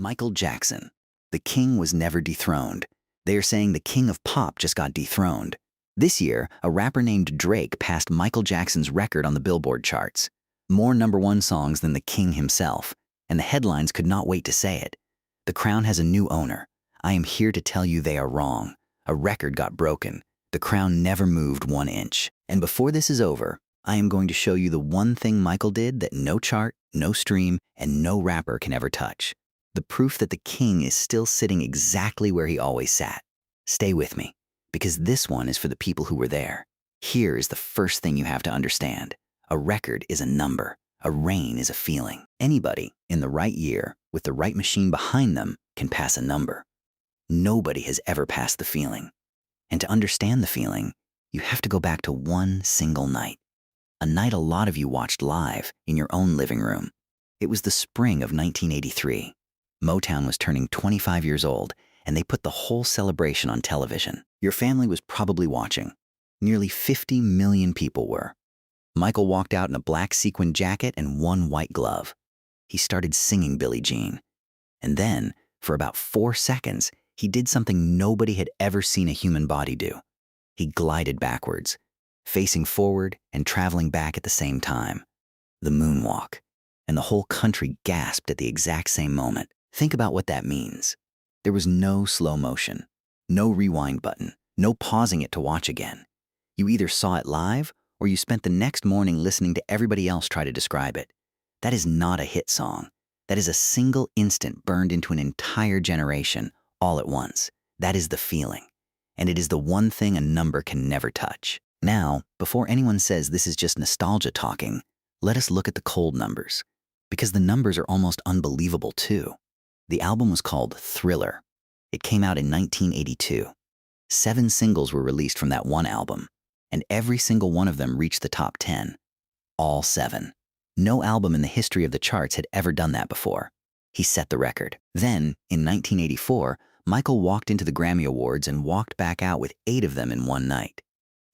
Michael Jackson. The king was never dethroned. They are saying the king of pop just got dethroned. This year, a rapper named Drake passed Michael Jackson's record on the Billboard charts. More #1 songs than the king himself. And the headlines could not wait to say it. The crown has a new owner. I am here to tell you they are wrong. A record got broken. The crown never moved 1 inch. And before this is over, I am going to show you the one thing Michael did that no chart, no stream, and no rapper can ever touch. The proof that the king is still sitting exactly where he always sat. Stay with me, because this one is for the people who were there. Here is the first thing you have to understand. A record is a number. A reign is a feeling. Anybody, in the right year, with the right machine behind them, can pass a number. Nobody has ever passed the feeling. And to understand the feeling, you have to go back to one single night. A night a lot of you watched live in your own living room. It was the spring of 1983. Motown was turning 25 years old, and they put the whole celebration on television. Your family was probably watching. Nearly 50 million people were. Michael walked out in a black sequin jacket and one white glove. He started singing Billie Jean. And then, for about 4 seconds, he did something nobody had ever seen a human body do. He glided backwards, facing forward and traveling back at the same time. The moonwalk. And the whole country gasped at the exact same moment. Think about what that means. There was no slow motion, no rewind button, no pausing it to watch again. You either saw it live or you spent the next morning listening to everybody else try to describe it. That is not a hit song. That is a single instant burned into an entire generation, all at once. That is the feeling. And it is the one thing a number can never touch. Now, before anyone says this is just nostalgia talking, let us look at the cold numbers. Because the numbers are almost unbelievable too. The album was called Thriller. It came out in 1982. 7 singles were released from that one album, and every single one of them reached the top 10. All 7. No album in the history of the charts had ever done that before. He set the record. Then, in 1984, Michael walked into the Grammy Awards and walked back out with 8 of them in one night.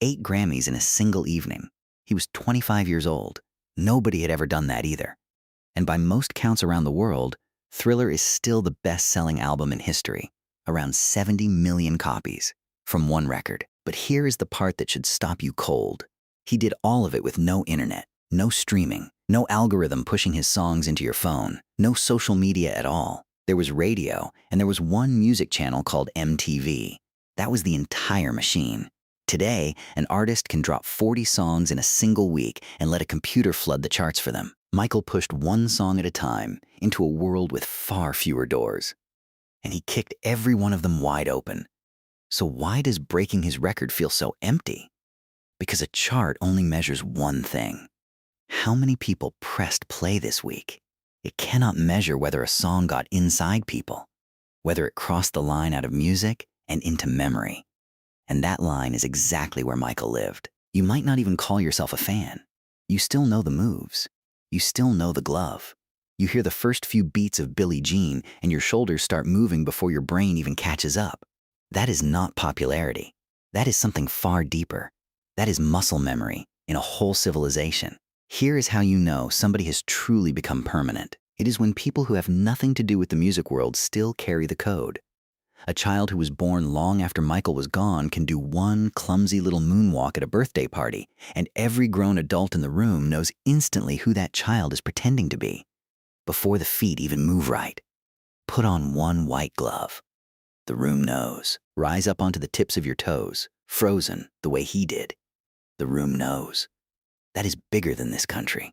8 Grammys in a single evening. He was 25 years old. Nobody had ever done that either. And by most counts around the world, Thriller is still the best-selling album in history, around 70 million copies from one record. But here is the part that should stop you cold. He did all of it with no internet, no streaming, no algorithm pushing his songs into your phone, no social media at all. There was radio, and there was one music channel called MTV. That was the entire machine. Today, an artist can drop 40 songs in a single week and let a computer flood the charts for them. Michael pushed one song at a time into a world with far fewer doors. And he kicked every one of them wide open. So why does breaking his record feel so empty? Because a chart only measures one thing. How many people pressed play this week? It cannot measure whether a song got inside people, whether it crossed the line out of music and into memory. And that line is exactly where Michael lived. You might not even call yourself a fan. You still know the moves. You still know the glove. You hear the first few beats of Billie Jean and your shoulders start moving before your brain even catches up. That is not popularity. That is something far deeper. That is muscle memory in a whole civilization. Here is how you know somebody has truly become permanent. It is when people who have nothing to do with the music world still carry the code. A child who was born long after Michael was gone can do one clumsy little moonwalk at a birthday party, and every grown adult in the room knows instantly who that child is pretending to be, before the feet even move right. Put on one white glove. The room knows. Rise up onto the tips of your toes, frozen the way he did. The room knows. That is bigger than this country.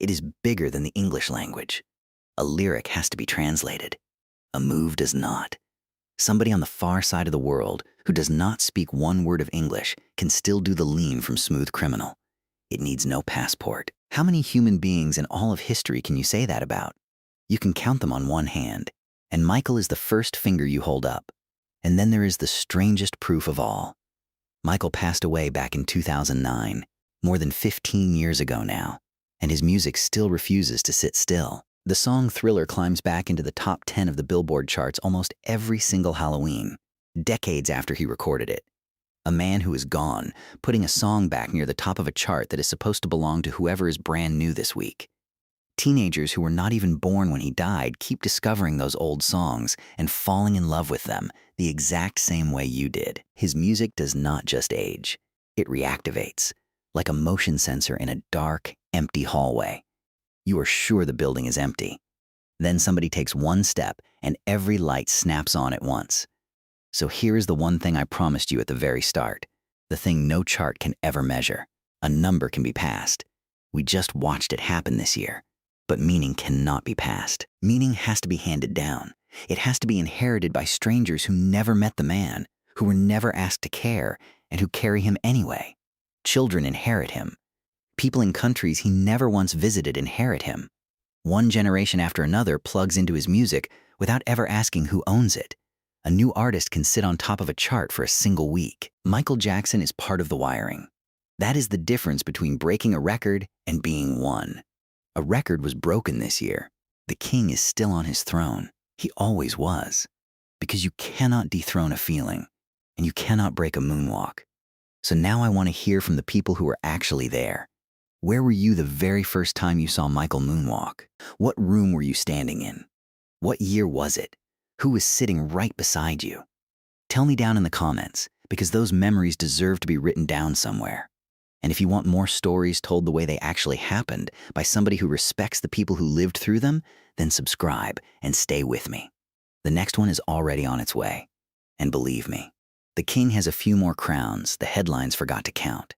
It is bigger than the English language. A lyric has to be translated. A move does not. Somebody on the far side of the world who does not speak one word of English can still do the lean from Smooth Criminal. It needs no passport. How many human beings in all of history can you say that about? You can count them on one hand, and Michael is the first finger you hold up. And then there is the strangest proof of all. Michael passed away back in 2009, more than 15 years ago now, and his music still refuses to sit still. The song Thriller climbs back into the top 10 of the Billboard charts almost every single Halloween, decades after he recorded it. A man who is gone, putting a song back near the top of a chart that is supposed to belong to whoever is brand new this week. Teenagers who were not even born when he died keep discovering those old songs and falling in love with them the exact same way you did. His music does not just age, it reactivates, like a motion sensor in a dark, empty hallway. You are sure the building is empty. Then somebody takes one step and every light snaps on at once. So here is the one thing I promised you at the very start, the thing no chart can ever measure. A number can be passed. We just watched it happen this year. But meaning cannot be passed. Meaning has to be handed down. It has to be inherited by strangers who never met the man, who were never asked to care, and who carry him anyway. Children inherit him. People in countries he never once visited inherit him. One generation after another plugs into his music without ever asking who owns it. A new artist can sit on top of a chart for a single week. Michael Jackson is part of the wiring. That is the difference between breaking a record and being one. A record was broken this year. The king is still on his throne. He always was. Because you cannot dethrone a feeling, and you cannot break a moonwalk. So now I want to hear from the people who were actually there. Where were you the very first time you saw Michael moonwalk? What room were you standing in? What year was it? Who was sitting right beside you? Tell me down in the comments, because those memories deserve to be written down somewhere. And if you want more stories told the way they actually happened by somebody who respects the people who lived through them, then subscribe and stay with me. The next one is already on its way. And believe me, the king has a few more crowns the headlines forgot to count.